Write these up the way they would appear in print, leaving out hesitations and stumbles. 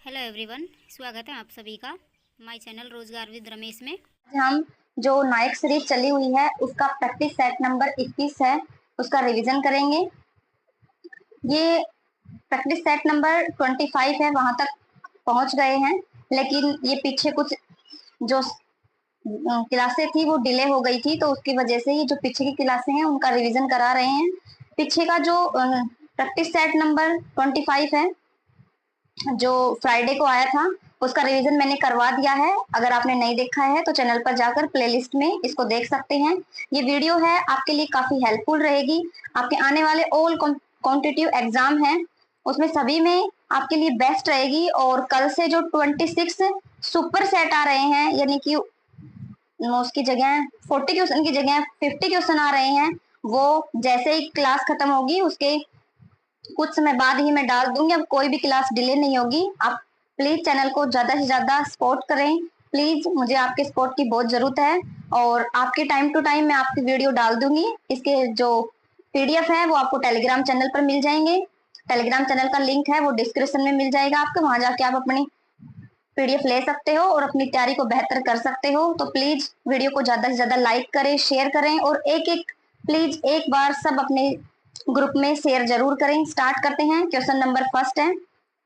Hello everyone, स्वागत है आप सभी का माय चैनल रोजगार विद रमेश में। हम जो नायक सीरीज चली हुई है उसका प्रैक्टिस सेट नंबर 21 है, उसका रिवीजन करेंगे। ये प्रैक्टिस सेट नंबर 25 है, वहां तक पहुंच गए हैं, लेकिन ये पीछे कुछ जो क्लासें थी वो डिले हो गई थी, तो उसकी वजह से ये जो पीछे की क्लासें हैं उनका रिवीजन करा रहे हैं। पीछे का जो प्रैक्टिस सेट नंबर 25 है जो फ्राइडे को आया था, उसका रिवीजन मैंने करवा दिया है। अगर आपने नहीं देखा है तो चैनल पर जाकर प्लेलिस्ट में इसको देख सकते हैं। ये वीडियो है आपके लिए काफी हेल्पफुल रहेगी। आपके आने वाले ऑल कॉम्पिटिटिव एग्जाम हैं उसमें सभी में आपके लिए बेस्ट रहेगी। और कल से जो 26 सुपर सेट आ रहे हैं, यानी कि उसकी जगह 40 क्वेश्चन की जगह 50 क्वेश्चन आ रहे हैं, वो जैसे ही क्लास खत्म होगी उसके कुछ समय बाद ही मैं डाल दूंगी। अब कोई भी क्लास डिले नहीं होगी। आप प्लीज चैनल को ज्यादा से ज्यादा सपोर्ट करें। प्लीज, मुझे आपके सपोर्ट की बहुत जरूरत है और आपके टाइम टू टाइम मैं आपकी वीडियो डाल दूंगी। इसके जो पीडीएफ है वो आपको टेलीग्राम चैनल पर मिल जाएंगे। टेलीग्राम चैनल का लिंक है वो डिस्क्रिप्शन में मिल जाएगा आपको, वहां जाके आप अपनी पीडीएफ ले सकते हो और अपनी तैयारी को बेहतर कर सकते हो। तो प्लीज वीडियो को ज्यादा से ज्यादा लाइक करें, शेयर करें और प्लीज एक बार सब अपने ग्रुप में शेयर जरूर करें। स्टार्ट करते हैं। क्वेश्चन नंबर फर्स्ट है,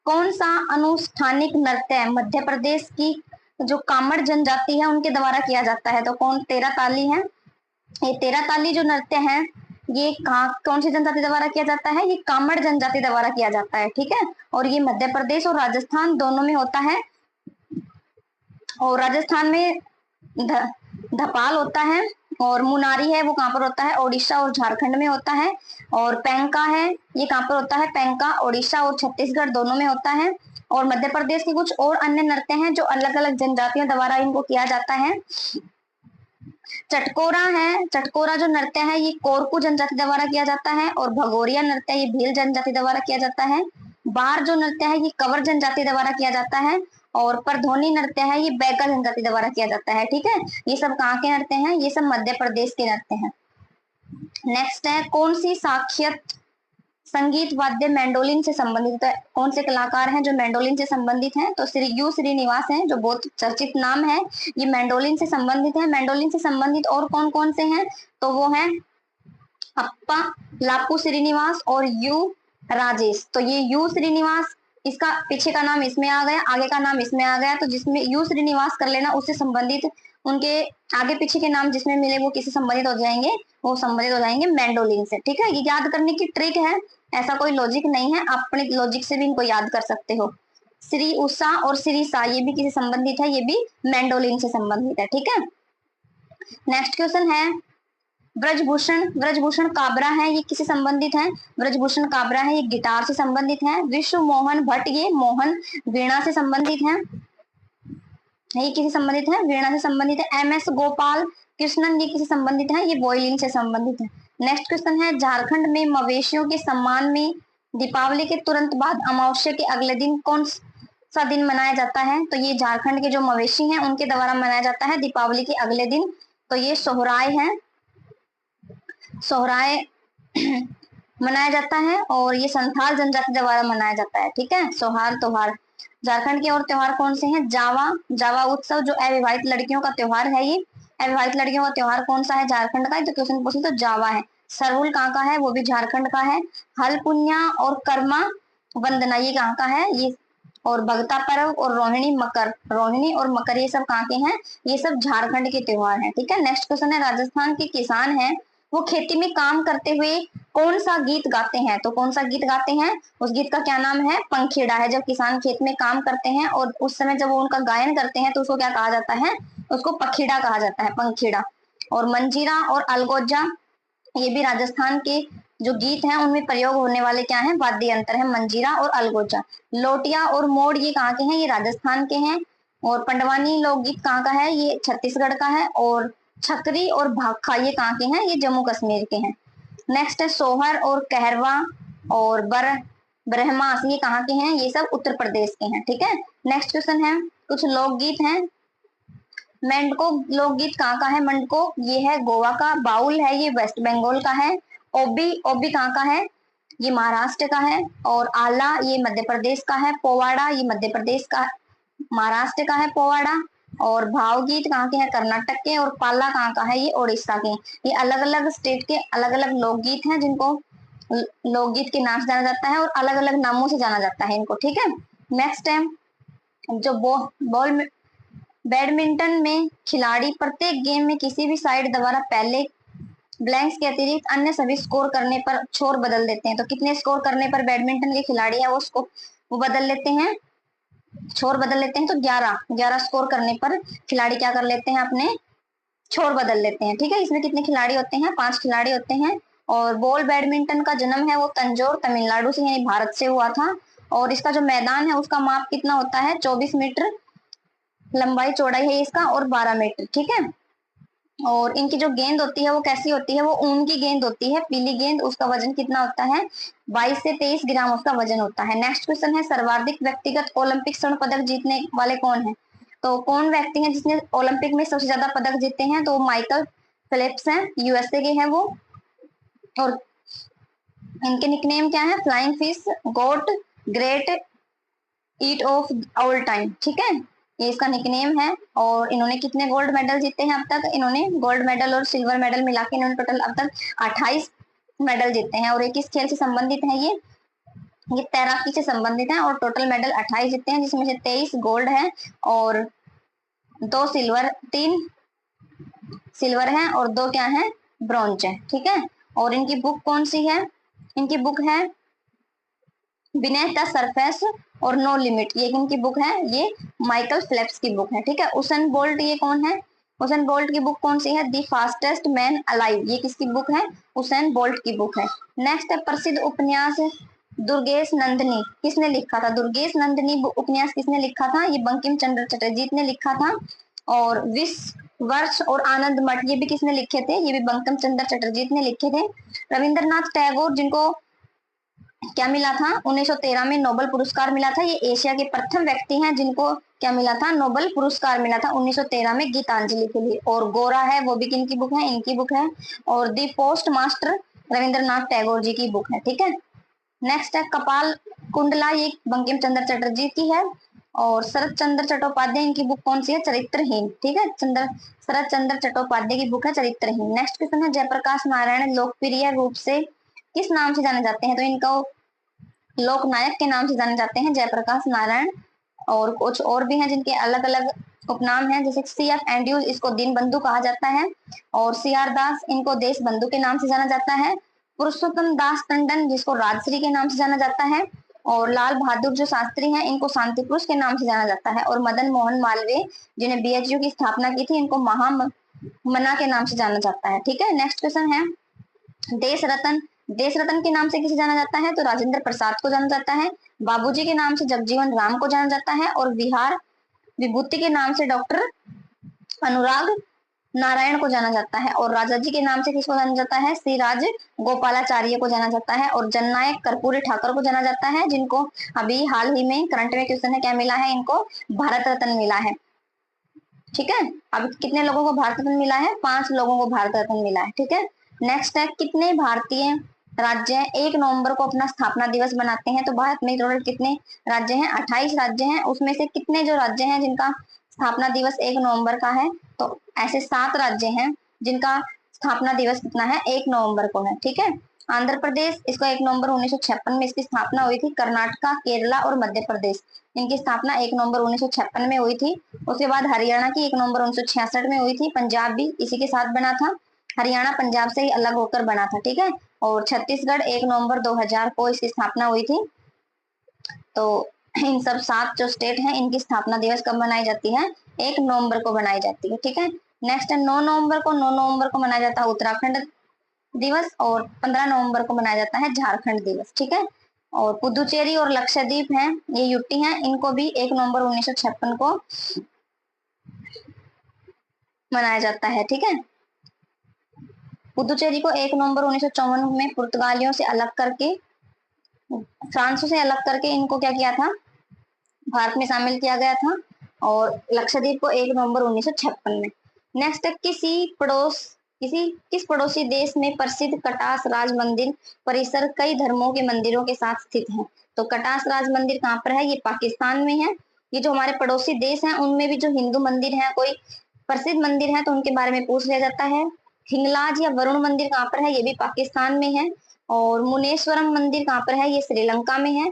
कौन सा अनुष्ठानिक नृत्य मध्य प्रदेश की जो कामड़ जनजाति है उनके द्वारा किया जाता है? तो तेरा ताली है। ये तेरा ताली जो नृत्य है ये कहाँ कौन सी जनजाति द्वारा किया जाता है? ये कामड़ जनजाति द्वारा किया जाता है, ठीक है। और ये मध्य प्रदेश और राजस्थान दोनों में होता है। और राजस्थान में धपाल होता है और मुनारी है वो कहाँ पर होता है? ओडिशा और झारखंड में होता है। और पेंका है, ये कहाँ पर होता है? पेंका ओडिशा और छत्तीसगढ़ दोनों में होता है। और मध्य प्रदेश के कुछ और अन्य नृत्य हैं जो अलग अलग जनजातियों द्वारा इनको किया जाता है। चटकोरा है, चटकोरा जो नृत्य है ये कोरकू जनजाति द्वारा किया जाता है। और भगोरिया नृत्य ये भील जनजाति द्वारा किया जाता है। बार जो नृत्य है ये कंवर जनजाति द्वारा किया जाता है। और परधोनी नृत्य है ये बैगा जनजाति द्वारा किया जाता है, ठीक है। ये सब कहाँ के नृत्य हैं? ये सब मध्य प्रदेश के नृत्य हैं। नेक्स्ट है, कौन सी साक्षात संगीत वाद्य मैंडोलिन से संबंधित है? कौन से कलाकार हैं जो मैंडोलिन से संबंधित हैं? तो श्रीनिवास हैं जो बहुत चर्चित नाम है, ये मैंडोलिन से संबंधित है। मैंडोलिन से संबंधित और कौन कौन से हैं? तो वो है अप्पा लापू श्रीनिवास और यू राजेश। तो ये यू श्रीनिवास, इसका पीछे का नाम इसमें आ गया, आगे का नाम इसमें आ गया, तो जिसमें यू श्रीनिवास कर लेना, उससे संबंधित उनके आगे पीछे के नाम जिसमें मिले वो किसी संबंधित हो जाएंगे, वो संबंधित हो जाएंगे मैंडोलिन से, ठीक है। ये याद करने की ट्रिक है, ऐसा कोई लॉजिक नहीं है, आप अपने लॉजिक से भी इनको याद कर सकते हो। श्री उषा और श्री सा ये भी किसी संबंधित है, ये भी मैंडोलिन से संबंधित है, ठीक है। नेक्स्ट क्वेश्चन है, ब्रजभूषण काबरा है, ये किसी संबंधित है? ब्रजभूषण काबरा है ये गिटार से संबंधित है। विश्व मोहन भट्ट ये मोहन वीणा से संबंधित है, ये किसी संबंधित है? वीणा से संबंधित है। एम एस गोपाल कृष्णन ये किसी संबंधित है? ये वॉयलिन से संबंधित है। नेक्स्ट क्वेश्चन है, झारखंड में मवेशियों के सम्मान में दीपावली के तुरंत बाद अमावस्या के अगले दिन कौन सा दिन मनाया जाता है? तो ये झारखंड के जो मवेशी हैं उनके द्वारा मनाया जाता है दीपावली के अगले दिन। तो ये सोहराय है, सोहराय मनाया जाता है और ये संथाल जनजाति द्वारा मनाया जाता है, ठीक है। सोहार त्योहार। झारखंड के और त्योहार कौन से हैं? जावा उत्सव जो अविवाहित लड़कियों का त्योहार है, ये अविवाहित लड़कियों का त्योहार कौन सा है झारखंड का? तो क्वेश्चन पूछे तो जावा है। सरहुल कहाँ का है? वो भी झारखंड का है। हल पुन्या और कर्मा वंदना ये कहाँ का है? ये और भगता पर्व और रोहिणी और मकर ये सब कहाँ के हैं? ये सब झारखंड के त्योहार हैं, ठीक है। नेक्स्ट क्वेश्चन है, राजस्थान के किसान हैं वो खेती में काम करते हुए कौन सा गीत गाते हैं? तो कौन सा गीत गाते हैं? उस गीत का क्या नाम है? पंखेड़ा है। जब किसान खेत में काम करते हैं और उस समय जब वो उनका गायन करते हैं तो उसको क्या कहा जाता है? उसको पखेड़ा कहा जाता है, पंखेड़ा। और मंजीरा और अलगोजा ये भी राजस्थान के जो गीत हैं उनमें प्रयोग होने वाले क्या है? वाद्य यंत्र है, मंजीरा और अलगोजा। लोटिया और मोड़ ये कहाँ के हैं? ये राजस्थान के हैं। और पंडवानी लोकगीत कहाँ का है? ये छत्तीसगढ़ का है। और छकरी और भाखा ये कहाँ के हैं? ये जम्मू कश्मीर के हैं। नेक्स्ट है, सोहर और कहरवा और ब्रह्मास ये कहाँ के हैं? ये सब उत्तर प्रदेश के हैं, ठीक है। नेक्स्ट क्वेश्चन है, कुछ लोकगीत हैं। मेंडको लोकगीत कहाँ का है? मंडको ये है गोवा का। बाउल है ये वेस्ट बंगाल का है। ओबी ओबी कहाँ का है? ये महाराष्ट्र का है, और आला ये मध्य प्रदेश का है, पोवाड़ा ये मध्य प्रदेश का, महाराष्ट्र का है पोवाड़ा, और भावगीत कहाँ के हैं, कर्नाटक के, और पाला कहाँ का है, ये उड़ीसा के। ये अलग अलग स्टेट के अलग अलग लोकगीत हैं जिनको लोकगीत के नाम से जाना जाता है, और अलग अलग नामों से जाना जाता है इनको, ठीक है। नेक्स्ट है जो बॉल बैडमिंटन में खिलाड़ी प्रत्येक गेम में किसी भी साइड द्वारा पहले ब्लैंक्स के अतिरिक्त अन्य सभी स्कोर करने पर छोर बदल देते हैं। तो कितने स्कोर करने पर बैडमिंटन के खिलाड़ी है वो बदल लेते हैं, छोर बदल लेते हैं। तो 11 स्कोर करने पर खिलाड़ी क्या कर लेते हैं, अपने छोर बदल लेते हैं, ठीक है। इसमें कितने खिलाड़ी होते हैं, 5 खिलाड़ी होते हैं। और बॉल बैडमिंटन का जन्म है वो तंजौर तमिलनाडु से यानी भारत से हुआ था। और इसका जो मैदान है उसका माप कितना होता है, 24 मीटर लंबाई चौड़ाई है इसका, और 12 मीटर, ठीक है। और इनकी जो गेंद होती है वो कैसी होती है, वो ऊन की गेंद होती है, पीली गेंद। उसका वजन कितना होता है, 22 से 23 ग्राम उसका वजन होता है। नेक्स्ट क्वेश्चन है सर्वाधिक व्यक्तिगत ओलंपिक स्वर्ण पदक जीतने वाले कौन है। तो कौन व्यक्ति है जिसने ओलंपिक में सबसे ज्यादा पदक जीते हैं, तो माइकल फिलिप्स हैं, यूएसए के हैं वो। और इनके निकनेम क्या है, flying fish, goat, greatest of all time, ठीक है, ये इसका निकनेम है। और इन्होंने कितने गोल्ड मेडल जीते हैं अब तक, इन्होंने गोल्ड मेडल और सिल्वर मेडल मिला के इन्होंने टोटल अब तक 28 मेडल जीते हैं। और ये किस खेल से संबंधित है, ये तैराकी से संबंधित है, और टोटल मेडल 28 जीते हैं, जिसमें से 23 गोल्ड है और 2 सिल्वर, 3 सिल्वर है और 2 क्या है, ब्रॉन्ज है, ठीक है। और इनकी बुक कौन सी है, इनकी बुक है बिनेथ द सरफेस और नो लिमिट, ये इनकी बुक है, ये माइकल फिलिप्स की बुक है, ठीक है। उसेन बोल्ट ये कौन है, उसेन बोल्ट की बुक कौन सी है, द फास्टेस्ट मैन अलाइव, ये किसकी बुक है, उसेन बोल्ट की बुक है। नेक्स्ट है प्रसिद्ध उपन्यास दुर्गेश नंदिनी किसने लिखा था, दुर्गेश नंदिनी उपन्यास किसने लिखा था, ये बंकिम चंद्र चटर्जी ने लिखा था। और वर्ष और आनंद मठ ये भी किसने लिखे थे, ये भी बंकिम चंद्र चटर्जी ने लिखे थे। रविंद्रनाथ टैगोर जिनको क्या मिला था, 1913 में नोबेल पुरस्कार मिला था, ये एशिया के प्रथम व्यक्ति हैं जिनको क्या मिला था, नोबेल पुरस्कार मिला था 1913 में गीतांजलि के लिए। और गोरा है वो भी किनकी बुक है, इनकी बुक है। और दी पोस्ट मास्टर रविंद्रनाथ टैगोर जी की बुक है, ठीक है। नेक्स्ट है कपाल कुंडला, ये बंकिम चंद्र चटर्जी की है। और शरद चंद्र चट्टोपाध्याय इनकी बुक कौन सी है, चरित्रहीन, ठीक है, शरद चंद्र चट्टोपाध्याय की बुक है चरित्रहीन। नेक्स्ट क्वेश्चन है जयप्रकाश नारायण लोकप्रिय रूप से किस नाम से जाने जाते हैं, तो इनको लोकनायक के नाम से जाने जाते हैं जयप्रकाश नारायण। और कुछ और भी हैं जिनके अलग अलग उपनाम हैं, जैसे CF एंड्रूज इसको दीनबंधु कहा जाता है, और CR दास इनको देश बंधु के नाम से जाना जाता है। पुरुषोत्तम दास टंडन जिसको राजश्री के नाम से जाना जाता है। और लाल बहादुर जो शास्त्री हैं इनको शांति पुरुष के नाम से जाना जाता है। और मदन मोहन मालवीय जिन्हें BHU की स्थापना की थी इनको महामना के नाम से जाना जाता है, ठीक है। नेक्स्ट क्वेश्चन है देश रत्न के नाम से किसे जाना जाता है, तो राजेंद्र प्रसाद को जाना जाता है। बाबूजी के नाम से जगजीवन राम को जाना जाता है। और बिहार विभूति के नाम से डॉक्टर अनुराग नारायण को जाना जाता है। और राजा जी के नाम से किसको जाना जाता है, श्री राज गोपालाचार्य को जाना जाता है। और जननायक कर्पूरी ठाकुर को जाना जाता है, जिनको अभी हाल ही में करंट में क्वेश्चन है क्या मिला है, इनको भारत रत्न मिला है, ठीक है। अब कितने लोगों को भारत रत्न मिला है, 5 लोगों को भारत रत्न मिला है, ठीक है। नेक्स्ट है कितने भारतीय राज्य 1 नवंबर को अपना स्थापना दिवस मनाते हैं, तो भारत में टोटल कितने राज्य हैं, 28 राज्य हैं। उसमें से कितने जो राज्य हैं जिनका स्थापना दिवस 1 नवंबर का है, तो ऐसे 7 राज्य हैं जिनका स्थापना दिवस कितना है, 1 नवंबर को है, ठीक है। आंध्र प्रदेश इसको 1 नवंबर 1956 में इसकी स्थापना हुई थी। कर्नाटका, केरला और मध्य प्रदेश इनकी स्थापना 1 नवंबर 1956 में हुई थी। उसके बाद हरियाणा की 1 नवंबर 1966 में हुई थी। पंजाब भी इसी के साथ बना था, हरियाणा पंजाब से ही अलग होकर बना था, ठीक है। और छत्तीसगढ़ 1 नवंबर 2000 को इसकी स्थापना हुई थी। तो इन सब 7 जो स्टेट हैं इनकी स्थापना दिवस कब मनाई जाती है, 1 नवंबर को मनाई जाती है, ठीक है। नेक्स्ट है 9 नवंबर को मनाया जाता है उत्तराखंड दिवस। और 15 नवंबर को मनाया जाता है झारखंड दिवस, ठीक है। और पुदुचेरी और लक्षद्वीप हैं, ये यूटी हैं, इनको भी 1 नवंबर 1956 को मनाया जाता है, ठीक है। पुदुचेरी को 1 नवंबर 1954 में पुर्तगालियों से अलग करके, फ्रांस से अलग करके इनको क्या किया था, भारत में शामिल किया गया था। और लक्षद्वीप को 1 नवंबर 1956 में। नेक्स्ट है किसी पड़ोस किस पड़ोसी देश में प्रसिद्ध कटास राज मंदिर परिसर कई धर्मों के मंदिरों के साथ स्थित है? तो कटास राज मंदिर कहाँ पर है? ये पाकिस्तान में है। ये जो हमारे पड़ोसी देश हैं उनमें भी जो हिंदू मंदिर है, कोई प्रसिद्ध मंदिर है तो उनके बारे में पूछ लिया जाता है। हिंगलाज या वरुण मंदिर कहाँ पर है? ये भी पाकिस्तान में है। और मुनेश्वरम मंदिर कहाँ पर है? ये श्रीलंका में है।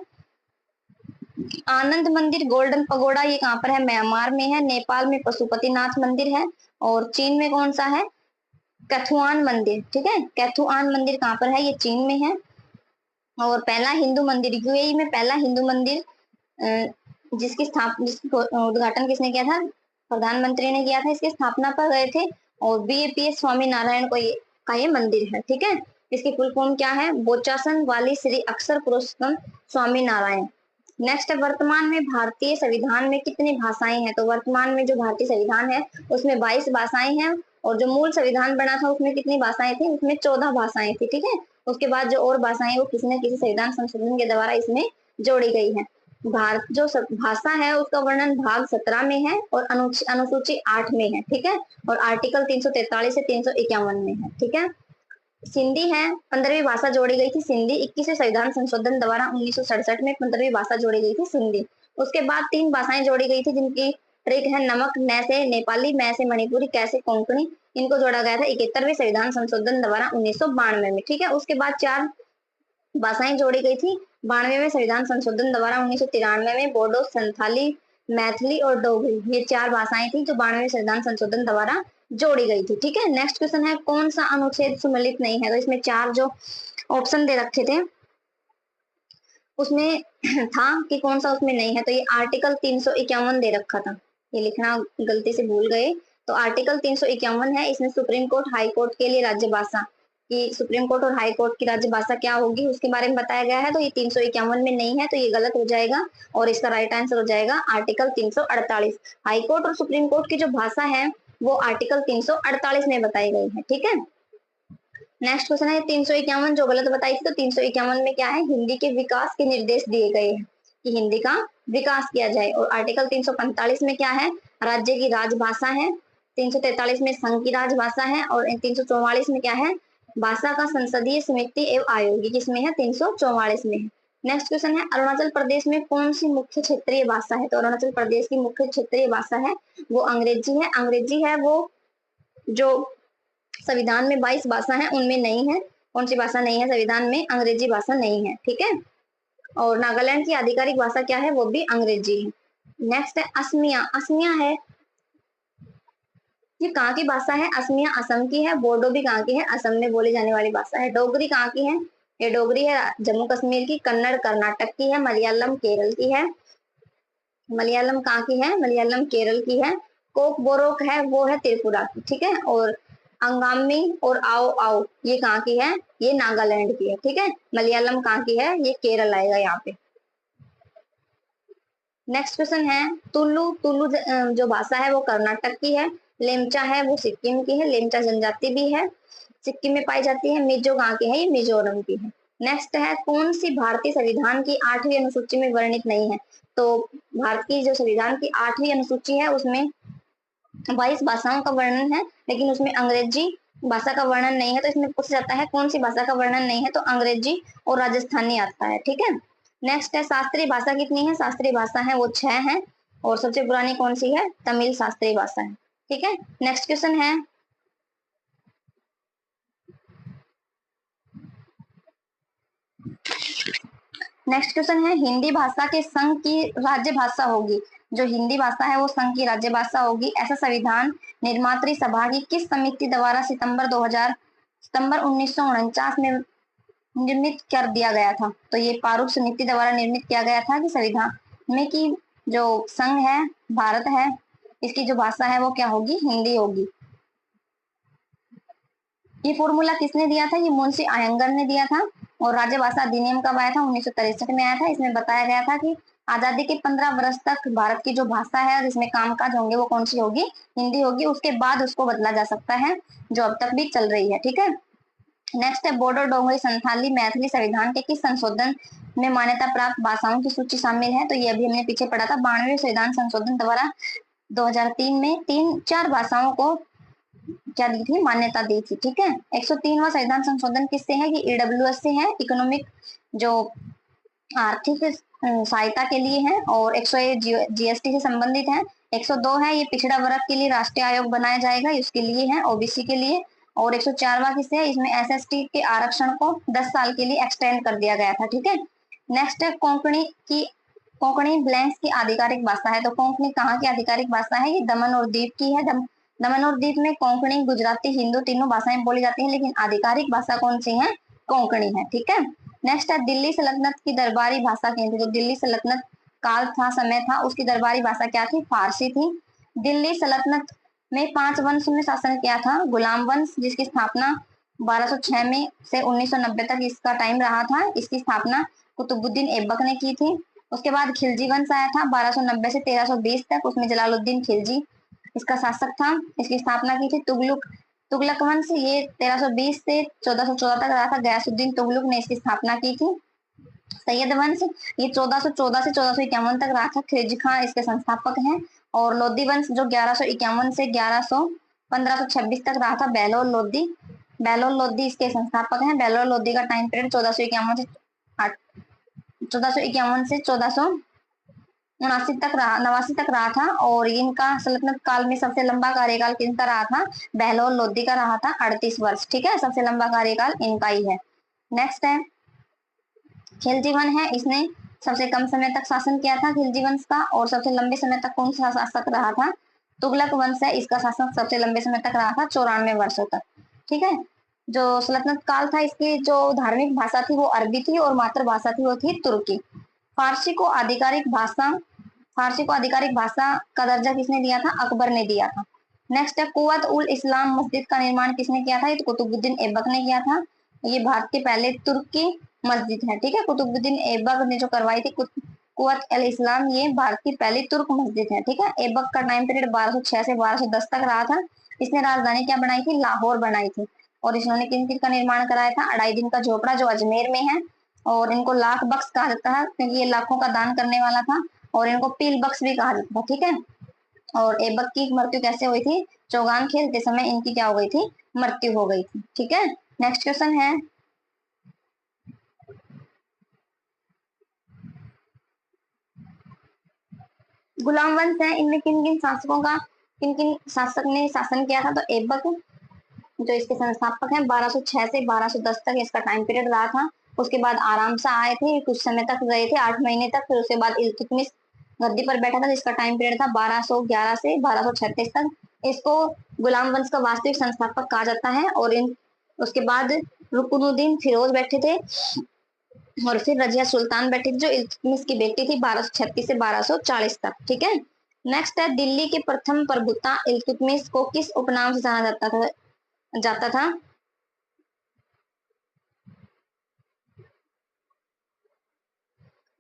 आनंद मंदिर गोल्डन पगोड़ा ये कहाँ पर है? म्यांमार में है। नेपाल में पशुपतिनाथ मंदिर है। और चीन में कौन सा है? कैथुआन मंदिर। ठीक है, कैथुआन मंदिर कहाँ पर है? ये चीन में है। और पहला हिंदू मंदिर यूएई में, पहला हिंदू मंदिर जिसका उद्घाटन किसने किया था? प्रधानमंत्री ने किया था। इसकी स्थापना पर गए थे और बीएपीएस स्वामी नारायण का ये मंदिर है। ठीक है, इसकी फुल फॉर्म क्या है? बोचासन वाली श्री अक्षर पुरुषोत्तम स्वामी नारायण। नेक्स्ट है, वर्तमान में भारतीय संविधान में कितनी भाषाएं हैं? तो वर्तमान में जो भारतीय संविधान है उसमें 22 भाषाएं हैं। और जो मूल संविधान बना था उसमें कितनी भाषाएं थी? उसमें 14 भाषाएं थी। ठीक है, उसके बाद जो और भाषाएं वो किसी न किसी संविधान संशोधन के द्वारा इसमें जोड़ी गई है। भारत जो भाषा है उसका वर्णन भाग 17 में है और अनुसूची 8 में है। ठीक है, और आर्टिकल 343 से 351 में है। ठीक है, सिंधी है, 15वीं भाषा जोड़ी गई थी सिंधी। 21वें संविधान संशोधन द्वारा 1967 में 15वीं भाषा जोड़ी गई थी सिंधी। उसके बाद 3 भाषाएं जोड़ी गई थी जिनकी ट्रिक है नमक न से नेपाली, मैं से मणिपुरी, कैसे कोंकणी। इनको जोड़ा गया था 71वें संविधान संशोधन द्वारा 1992 में। ठीक है, उसके बाद 4 भाषाएं जोड़ी गई थी 92वें संविधान संशोधन द्वारा 1993 में। बोडो, संथाली, मैथिली और डोगरी, ये 4 भाषाएं थी जो 92वें संविधान संशोधन द्वारा जोड़ी गई थी। ठीक है, नेक्स्ट क्वेश्चन है, कौन सा अनुच्छेद सुमेलित नहीं है? तो इसमें 4 जो ऑप्शन दे रखे थे उसमें था कि कौन सा उसमें नहीं है। तो ये आर्टिकल 351 दे रखा था, ये लिखना गलती से भूल गए। तो आर्टिकल 351 है, इसमें सुप्रीम कोर्ट हाई कोर्ट के लिए राज्य भाषा कि सुप्रीम कोर्ट और हाई कोर्ट की राज्य भाषा क्या होगी उसके बारे में बताया गया है। तो ये 351 में नहीं है, तो ये गलत हो जाएगा और इसका राइट आंसर हो जाएगा आर्टिकल 348। हाई कोर्ट और सुप्रीम कोर्ट की जो भाषा है वो आर्टिकल 348 में बताई गई है। ठीक है, नेक्स्ट क्वेश्चन है 351 जो गलत बताई थी। तो 351 में क्या है? हिंदी के विकास के निर्देश दिए गए हैं कि हिंदी का विकास किया जाए। और आर्टिकल 345 में क्या है? राज्य की राजभाषा है। 343 में संघ की राजभाषा है। और 344 में क्या है? भाषा का संसदीय समिति एवं आयोग, किसमें है? 344 में है। नेक्स्ट क्वेश्चन है, अरुणाचल प्रदेश में कौन सी मुख्य क्षेत्रीय भाषा है? तो अरुणाचल प्रदेश की मुख्य क्षेत्रीय भाषा है वो अंग्रेजी है। अंग्रेजी है वो जो संविधान में 22 भाषा है उनमें नहीं है। कौन सी भाषा नहीं है? संविधान में अंग्रेजी भाषा नहीं है। ठीक है, और नागालैंड की आधिकारिक भाषा क्या है? वो भी अंग्रेजी है। नेक्स्ट है असमिया। असमिया है, ये कहाँ की भाषा है? असमिया असम की है। बोडो भी कहाँ की है? असम में बोली जाने वाली भाषा है। डोगरी कहाँ की है? ये डोगरी है जम्मू कश्मीर की। कन्नड़ कर्नाटक की है। मलयालम केरल की है। मलयालम कहाँ की है? मलयालम केरल की है। कोक बोरोक है वो है त्रिपुरा की। ठीक है, और अंगामी और आओ आओ ये कहाँ की है? ये नागालैंड की है। ठीक है, मलयालम कहाँ की है? ये केरल आएगा यहाँ पे। नेक्स्ट क्वेश्चन है, तुलु। तुलु जो भाषा है वो कर्नाटक की है। लेमचा है वो सिक्किम की है। लेमचा जनजाति भी है, सिक्किम में पाई जाती है। मिजो कहाँ की है? ये मिजोरम की है। नेक्स्ट है, कौन सी भारतीय संविधान की 8वीं अनुसूची में वर्णित नहीं है? तो भारत की जो संविधान की 8वीं अनुसूची है उसमें 22 भाषाओं का वर्णन है, लेकिन उसमें अंग्रेजी भाषा का वर्णन नहीं है। तो इसमें पूछा जाता है कौन सी भाषा का वर्णन नहीं है? तो अंग्रेजी और राजस्थानी आता है। ठीक है, नेक्स्ट है, शास्त्रीय भाषा कितनी है? शास्त्रीय भाषा है वो 6 है। और सबसे पुरानी कौन सी है? तमिल शास्त्रीय भाषा है। ठीक है, नेक्स्ट क्वेश्चन है, नेक्स्ट क्वेश्चन है, हिंदी भाषा के संघ की राज्य भाषा होगी। जो हिंदी भाषा है वो संघ की राज्य भाषा होगी, ऐसा संविधान निर्मात्री सभा की किस समिति द्वारा सितंबर 1949 में निर्मित कर दिया गया था? तो ये पारूप समिति द्वारा निर्मित किया गया था कि संविधान में की जो संघ है भारत है इसकी जो भाषा है वो क्या होगी? हिंदी होगी। ये फॉर्मूला किसने दिया था? ये मुंशी अयंगर ने दिया था। और राज्य भाषा अधिनियम कब आया था? 1963 में आया था। इसमें बताया गया था कि आजादी के 15 वर्ष तक भारत की जो भाषा है जिसमें कामकाज होंगे वो कौन सी होगी? हिंदी होगी। उसके बाद उसको बदला जा सकता है, जो अब तक भी चल रही है। ठीक है, नेक्स्ट है, बोडो, डोगरी, संथाली, मैथिली संविधान के किस संशोधन में मान्यता प्राप्त भाषाओं की सूची शामिल है? तो ये अभी हमने पीछे पढ़ा था, 92वें संविधान संशोधन द्वारा 2003 में 4 भाषाओं को क्या दी थी, मान्यता दी थी। ठीक है, 103वां संविधान संशोधन किससे है, ये ईडब्ल्यूएस से है, इकोनॉमिक जो आर्थिक सहायता के लिए है, और 101 जीएसटी से संबंधित है। 102 है, ये पिछड़ा वर्ग के लिए राष्ट्रीय आयोग बनाया जाएगा, इसके लिए है, ओबीसी के लिए। और 104वां किससे है, इसमें एसएसटी के आरक्षण को 10 साल के लिए एक्सटेंड कर दिया गया था। ठीक है, नेक्स्ट है कोंकणी ब्लैंक्स की आधिकारिक भाषा है। तो कोंकणी कहाँ की आधिकारिक भाषा है, ये दमन और दीव की है। दमन और दीव में कोंकणी, गुजराती, हिंदू तीनों भाषाएं बोली जाती हैं, लेकिन आधिकारिक भाषा कौन सी है, कोंकणी है। ठीक है, नेक्स्ट है दिल्ली सल्तनत की दरबारी भाषा क्या थी। तो दिल्ली सल्तनत काल था, समय था, उसकी दरबारी भाषा क्या थी, फारसी थी। दिल्ली सल्तनत में 5 वंश में शासन किया था। गुलाम वंश, जिसकी स्थापना 1206 में से 1990 तक इसका टाइम रहा था, इसकी स्थापना कुतुबुद्दीन ऐबक ने की थी। उसके बाद खिलजी वंश आया था 1290 से 1320 तक, उसमें जलालुद्दीन खिलजी इसका शासक था, इसकी स्थापना की थी। तुगलक वंश, ये 1320 से 1414 तक रहा था, गयासुद्दीन तुगलक ने इसकी स्थापना की थी। सैयद वंश, ये 1414 से 1451 तक रहा था, खिलजी खां इसके संस्थापक हैं। और लोधी वंश जो 1151 से 1526 तक रहा था, बेलोर लोधी इसके संस्थापक हैं। बेलोर लोधी का टाइम पीरियड 1451 से 1479 तक रहा, 89 तक रहा था। और इनका सल्तनत काल में सबसे लंबा कार्यकाल किनका रहा था, बहलोल लोधी का रहा था 38 वर्ष। ठीक है, सबसे लंबा कार्यकाल इनका ही है। नेक्स्ट है खिलजी वन है, इसने सबसे कम समय तक शासन किया था खिलजी वंश का। और सबसे लंबे समय तक कौन सा शासक रहा था, तुगलक वंश है, इसका शासन सबसे लंबे समय तक रहा था 94 वर्षों तक। ठीक है, जो सल्तनत काल था, इसकी जो धार्मिक भाषा थी वो अरबी थी, और मातृभाषा थी वो थी तुर्की। फारसी को आधिकारिक भाषा का दर्जा किसने दिया था, अकबर ने दिया था। नेक्स्ट है कुवत उल इस्लाम मस्जिद का निर्माण किसने किया था, ये तो कुतुबुद्दीन ऐबक ने किया था। ये भारत के पहले तुर्की मस्जिद है। ठीक है, कुतुबुद्दीन ऐबक ने जो करवाई थी कुवत अल इस्लाम, ये भारत की पहली तुर्क मस्जिद है। ठीक है, ऐबक का टाइम पीरियड 1206 से 1210 तक रहा था। इसने राजधानी क्या बनाई थी, लाहौर बनाई थी। और इन्होंने किन किन का निर्माण कराया था, अढ़ाई दिन का झोपड़ा जो अजमेर में है। और इनको लाख बख्श कहा जाता है, क्योंकि ये लाखों का दान करने वाला था। और इनको पील बख्श भी कहा जाता था। ठीक है, और ऐबक की मृत्यु कैसे हुई थी, चौगान खेलते समय इनकी क्या हो गई थी, मृत्यु हो गई थी। ठीक है, नेक्स्ट क्वेश्चन है गुलाम वंश है, इनमें किन किन शासक ने शासन किया था। तो ऐबक जो इसके संस्थापक हैं, 1206 से 1210 तक इसका टाइम पीरियड रहा था। उसके बाद आराम से आए थे, कुछ समय तक रहे थे, 8 महीने तक। फिर उसके बाद इल्तुतमिश गद्दी पर बैठा था, जिसका टाइम पीरियड था 1211 से 1236 तक। इसको गुलाम वंश का वास्तविक संस्थापक कहा जाता है। और उसके बाद रुकनुद्दीन फिरोज बैठे थे, और फिर रजिया सुल्तान बैठी थी, जो इल्तुतमिश की बेटी थी, 1236 से 1240 तक। ठीक है, नेक्स्ट है दिल्ली के प्रथम प्रभुता इल्तुतमिश को किस उपनाम से जाना जाता था।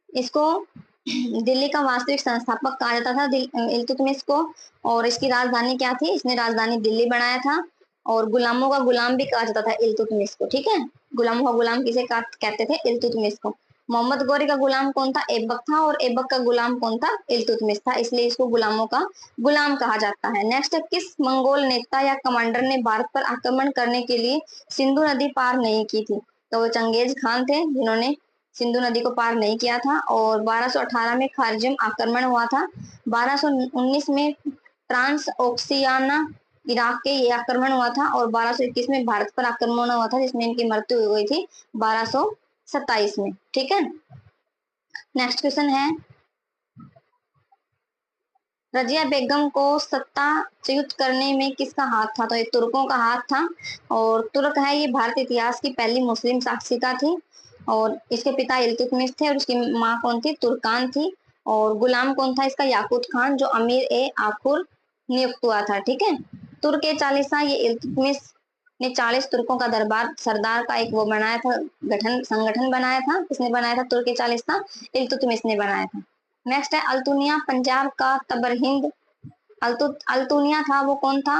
इसको दिल्ली का वास्तविक संस्थापक कहा जाता था इल्तुतमिश को। और इसकी राजधानी क्या थी, इसने राजधानी दिल्ली बनाया था। और गुलामों का गुलाम भी कहा जाता था इल्तुतमिश को। ठीक है, गुलामों का गुलाम किसे कहते थे, इल्तुतमिश को। मोहम्मद गौरी का गुलाम कौन था, ऐबक था। और ऐबक का गुलाम कौन था, इल्तुतमिश था, इसलिए इसको गुलामों का गुलाम कहा जाता है। नेक्स्ट, किस मंगोल नेता या कमांडर ने भारत पर आक्रमण करने के लिए सिंधु नदी पार नहीं की थी। तो वो चंगेज खान थे, जिन्होंने सिंधु नदी को पार नहीं किया था। और 1218 में खारजिम आक्रमण हुआ था। 1219 में ट्रांस ओक्सियाना इराक के ये आक्रमण हुआ था। और 1221 में भारत पर आक्रमण हुआ था, जिसमें इनकी मृत्यु हो गई थी 1227 में। ठीक है, नेक्स्ट क्वेश्चन है रजिया बेगम को सत्ताच्युत करने में किसका हाथ था। तो ये तुर्कों का हाथ था। और तुर्क है, ये भारत इतिहास की पहली मुस्लिम शासिका थी। और इसके पिता इल्तुतमिश थे, और उसकी माँ कौन थी, तुर्कान थी। और गुलाम कौन था इसका, याकूत खान, जो अमीर ए आखुर नियुक्त हुआ था। ठीक है, तुर्क ए चालीसा, ये इल्तुतमिश ने 40 तुर्कों का दरबार सरदार का एक वो बनाया था, संगठन बनाया था। किसने बनाया था, तुर्क ए चालीसा, इल्तुतमिश ने बनाया था। नेक्स्ट है अल्तुनिया, पंजाब का तबरहिंद अल्तुनिया था, वो कौन था,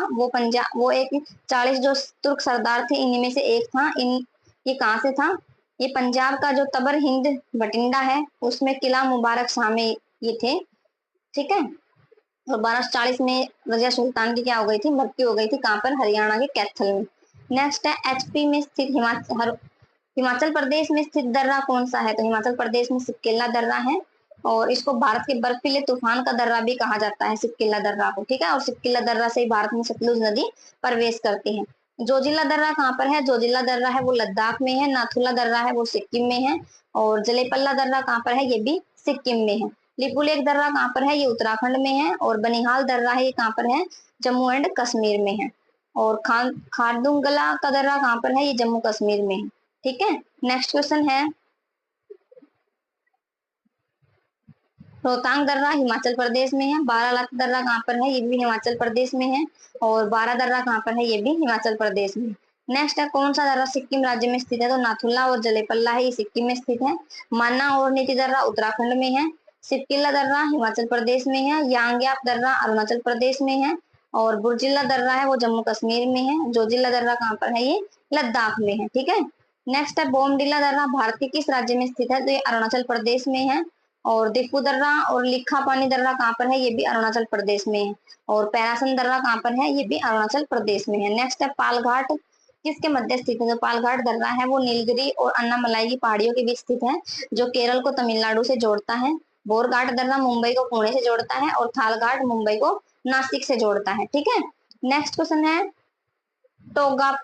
वो एक 40 जो तुर्क सरदार थे, इनमें से एक था। ये कहाँ से था, ये पंजाब का जो तबरहिंद बटिंडा है, उसमें किला मुबारक शाह में ये थे। ठीक है, और 1240 में रजिया सुल्तान की क्या हो गई थी, मृत्यु हो गई थी। कहाँ पर? हरियाणा के कैथल में। नेक्स्ट है एचपी में स्थित हिमाचल प्रदेश में स्थित दर्रा कौन सा है? तो हिमाचल प्रदेश में सिपकिल्ला दर्रा है, और इसको भारत के बर्फीले तूफान का दर्रा भी कहा जाता है, सिपकिल्ला दर्रा को। ठीक है, और सिपकिल्ला दर्रा से ही भारत में सतलुज नदी प्रवेश करती है। जोजिला दर्रा कहाँ पर है? जोजिला दर्रा है वो लद्दाख में है। नाथुला दर्रा है वो सिक्किम में है। और जलेपल्ला दर्रा कहाँ पर है? ये भी सिक्किम में है। लिपुलेख दर्रा कहाँ पर है? ये उत्तराखंड में है। और बनिहाल दर्रा है, ये कहाँ पर है? जम्मू एंड कश्मीर में है। और खारदुंगला का दर्रा कहाँ पर है? ये जम्मू कश्मीर में है। ठीक है, नेक्स्ट क्वेश्चन है, रोहतांग दर्रा हिमाचल प्रदेश में है। बारालाचा दर्रा कहाँ पर है? ये भी हिमाचल प्रदेश में है। और बारा दर्रा कहाँ पर है? ये भी हिमाचल प्रदेश में। नेक्स्ट है, कौन सा दर्रा सिक्किम राज्य में स्थित है? तो नाथुला और जलेपल्ला है, ये सिक्किम में स्थित है। माना और नीति दर्रा उत्तराखंड में है। सिपकिल्ला दर्रा हिमाचल प्रदेश में है। यांग्याप दर्रा अरुणाचल प्रदेश में है। और बुर्जिला दर्रा है वो जम्मू कश्मीर में है। जोजिला दर्रा कहाँ पर है? ये लद्दाख में है। ठीक है, नेक्स्ट है, बोमडिला दर्रा भारत के किस राज्य में स्थित है? तो ये अरुणाचल प्रदेश में है। और दिफू दर्रा और लिखा पानी दर्रा कहाँ पर है? ये भी अरुणाचल प्रदेश में है। और पैरासन दर्रा कहाँ पर है? ये भी अरुणाचल प्रदेश में है। नेक्स्ट है, पालघाट किसके मध्य स्थित है? जो पालघाट दर्रा है वो नीलगिरी और अन्नामलाई की पहाड़ियों के बीच स्थित है, जो केरल को तमिलनाडु से जोड़ता है। बोरघाट दर्रा मुंबई को पुणे से जोड़ता है। और थालघाट मुंबई को नासिक से जोड़ता है। ठीक है, नेक्स्ट क्वेश्चन है, टोगा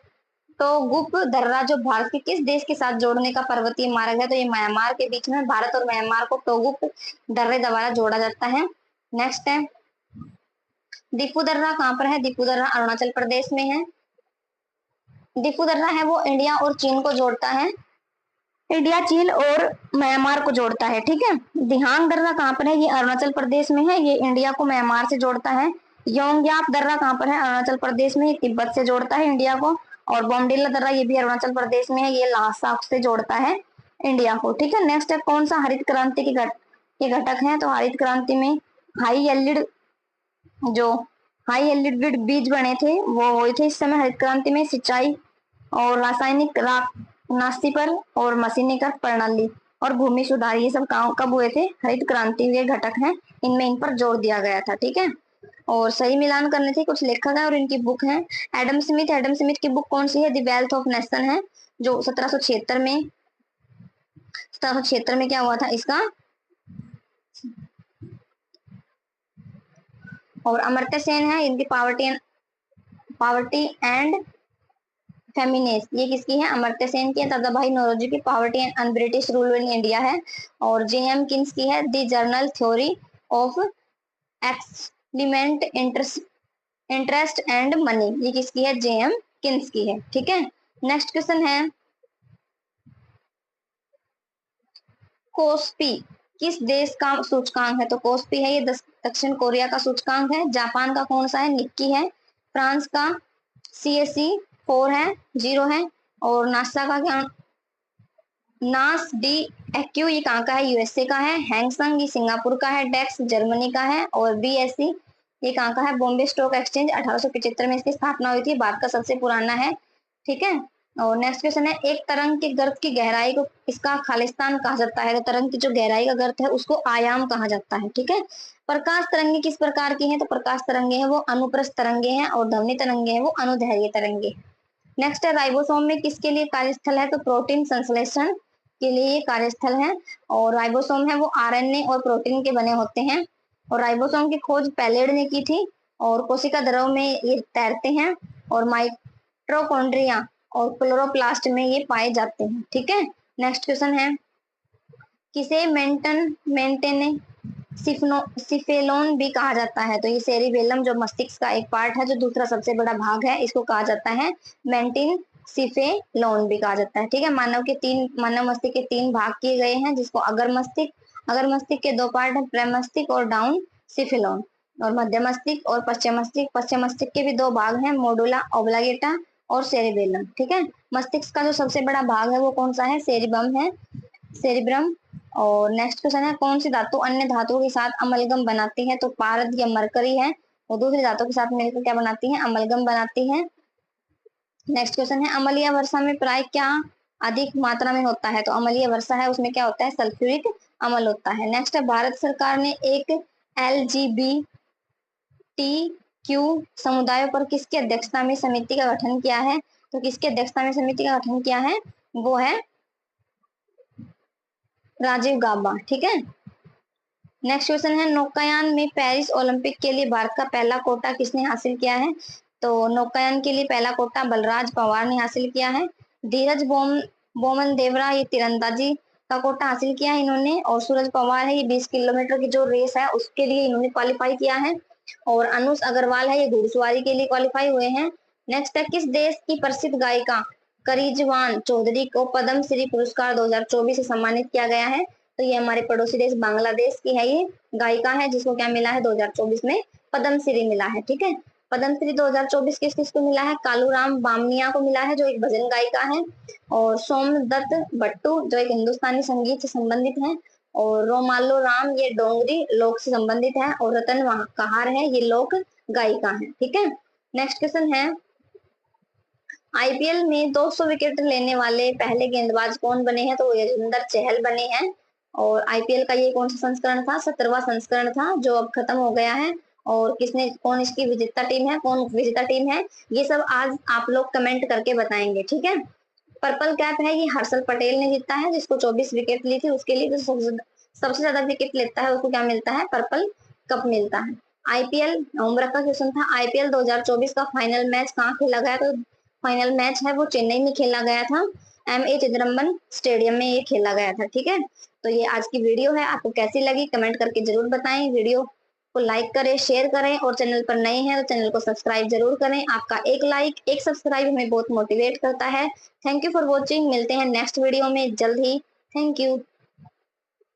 तो गुप दर्रा जो भारत के किस देश के साथ जोड़ने का पर्वतीय मार्ग है? तो ये म्यांमार के बीच में, भारत और म्यांमार को टोगुप दर्रे द्वारा जोड़ा जाता है। नेक्स्ट है, दीपू दर्रा कहाँ पर है? दीपू दर्रा अरुणाचल प्रदेश में है। दीपू दर्रा है वो इंडिया और चीन को जोड़ता है, इंडिया चीन और म्यांमार को जोड़ता है। ठीक है, दिहांग दर्रा कहाँ पर है? ये अरुणाचल प्रदेश में है, ये इंडिया को म्यांमार से जोड़ता है। योंग्याप दर्रा कहाँ पर है? अरुणाचल प्रदेश में, ये तिब्बत से जोड़ता है इंडिया को। और बोमडिला दर्रा ये भी अरुणाचल प्रदेश में है, ये लासाक से जोड़ता है इंडिया को। ठीक है, नेक्स्ट है, कौन सा हरित क्रांति के घटक है? तो हरित क्रांति में हाई एल्डिड जो हाई एल्डिड बीज बने थे वो हुए थे इस समय हरित क्रांति में। सिंचाई और रासायनिक राख नास्ती पर और मशीनीकृत प्रणाली और भूमि सुधार, ये सब काम कब हुए थे? हरित क्रांति के घटक हैं, इनमें इन पर जोर दिया गया था। ठीक है, और सही मिलान करने थे कुछ लेखक है और इनकी बुक है। एडम स्मिथ, एडम स्मिथ की बुक कौन सी है? द वेल्थ ऑफ नेशन है, जो 1776 में क्या हुआ था इसका। और अमर्त्य सेन है, इनकी पावर्टी एंड फेमिनिस्ट, ये किसकी है? अमर्त्य सेन की है। दादाभाई नौरोजी की poverty and un British rule in India है। और जेएम किन्स की है, the general theory of employment interest and money, ये किसकी है? जेएम किन्स की है। ठीक है, नेक्स्ट क्वेश्चन है, कोस्पी किस देश का सूचकांक है? तो कोस्पी है ये दक्षिण कोरिया का सूचकांक है। जापान का कौन सा है? निक्की है। फ्रांस का CAC 4 है, 0 है। और नासा का क्या? नास डी एक्यू ये कहाँ का है? USA का है। हैंगसंग ये सिंगापुर का है। डेक्स जर्मनी का है। और BSE ये कहाँ का है? बॉम्बे स्टॉक एक्सचेंज 1875 में इसकी स्थापना हुई थी, भारत का सबसे पुराना है। ठीक है, और नेक्स्ट क्वेश्चन है, एक तरंग के गर्त की गहराई को इसका खालिस्तान कहा जाता है? तो तरंग की जो गहराई का गर्त है उसको आयाम कहा जाता है। ठीक है, प्रकाश तरंगे किस प्रकार की हैं? तो प्रकाश तरंगे हैं वो अनुप्रस्थ तरंगे हैं। और ध्वनि तरंगे हैं वो अनुदैर्घ्य तरंगे। नेक्स्ट है, राइबोसोम में किसके लिए कार्यस्थल है? तो प्रोटीन संश्लेषण के लिए ये कार्यस्थल है। और राइबोसोम है वो RNA और प्रोटीन के बने होते हैं। और राइबोसोम की खोज पैलेड ने की थी। और कोशिका द्रव में ये तैरते हैं। और माइटोकॉन्ड्रिया और क्लोरोप्लास्ट में ये पाए जाते हैं। ठीक है, नेक्स्ट क्वेश्चन है, किसे मेंटेने सिफेलोन भी कहा जाता है? तो ये सेरिबेलम जो मस्तिष्क का एक पार्ट है, जो दूसरा सबसे बड़ा भाग है, इसको कहा जाता है मेंटिन सिफेलोन भी कहा जाता है। ठीक है, मानव मस्तिष्क के 3 भाग किए गए हैं, जिसको अगर मस्तिष्क के 2 पार्ट है, प्रेमस्तिष्क और डाउन सिफेलोन। और मध्य मस्तिष्क और पश्चिम मस्तिष्क के भी 2 भाग हैं, मोडुला ऑब्लांगेटा और सेरिबेलम। ठीक है, मस्तिष्क का जो सबसे बड़ा भाग है वो कौन सा है? सेरिब्रम। और नेक्स्ट क्वेश्चन है, कौन सी धातु अन्य धातुओं के साथ अमलगम बनाती है? तो पारद या मरकरी है, वो दूसरी धातु के साथ मिलकर क्या बनाती है? अमलगम बनाती है। नेक्स्ट क्वेश्चन है, अम्लीय वर्षा में प्राय क्या अधिक मात्रा में होता है? तो अम्लीय वर्षा है उसमें क्या होता है? सल्फ्यूरिक अम्ल होता है। नेक्स्ट है, भारत सरकार ने एक क्यू समुदायों पर किसकी अध्यक्षता में समिति का गठन किया है? तो किसकी अध्यक्षता में समिति का गठन किया है? वो है राजीव गाबा। ठीक है। नेक्स्ट क्वेश्चन है, नौकायान में पेरिस ओलंपिक के लिए भारत का पहला कोटा किसने हासिल किया है? तो नौकायान के लिए पहला कोटा बलराज पवार ने हासिल किया है। धीरज बोमन देवरा ये तीरंदाजी का कोटा हासिल किया है इन्होंने, और सूरज पवार है ये 20 किलोमीटर की जो रेस है उसके लिए इन्होंने क्वालिफाई किया है, और अनुज अग्रवाल है ये घुड़सवारी के लिए क्वालिफाई हुए हैं। नेक्स्ट है, किस देश की प्रसिद्ध गायिका करिजवान चौधरी को पद्म श्री पुरस्कार 2024 से सम्मानित किया गया है? तो ये हमारे पड़ोसी देश बांग्लादेश की है ये गायिका है, जिसको क्या मिला है 2024 में पद्म श्री मिला है। ठीक है। पद्म श्री 2024 किस किस को मिला है? कालूराम बामनिया को मिला है जो एक भजन गायिका है, और सोमदत्त भट्टू जो एक हिंदुस्तानी संगीत से संबंधित है, और रोमालो राम ये डोंगरी लोक से संबंधित है, और रतन कहार है ये लोक गायिका है। ठीक है। नेक्स्ट क्वेश्चन है, आईपीएल में 200 विकेट लेने वाले पहले गेंदबाज कौन बने हैं? तो युजवेंद्र चहल बने हैं, और आईपीएल का ये कौन सा संस्करण था? 17वां संस्करण था जो अब खत्म हो गया है। और कौन इसकी विजेता टीम है, कौन विजेता टीम है, ये सब आज आप लोग कमेंट करके बताएंगे। ठीक है। पर्पल कैप है ये हर्षल पटेल ने जीता है, जिसको 24 विकेट ली थी, उसके लिए तो सबसे ज्यादा विकेट लेता है उसको क्या मिलता है? पर्पल कप मिलता है। आईपीएल होमवर्क का क्वेश्चन था, आईपीएल 2024 का फाइनल मैच कहाँ खेला गया? तो फाइनल मैच है वो चेन्नई में खेला गया था, एमए चिदम्बरम स्टेडियम में ये खेला गया था। ठीक है। तो ये आज की वीडियो है, आपको कैसी लगी कमेंट करके जरूर बताएं। वीडियो को लाइक करें, शेयर करें, और चैनल पर नए हैं तो चैनल को सब्सक्राइब जरूर करें। आपका एक लाइक एक सब्सक्राइब हमें बहुत मोटिवेट करता है। Thank you for watching. मिलते हैं नेक्स्ट वीडियो में जल्द ही। Thank you.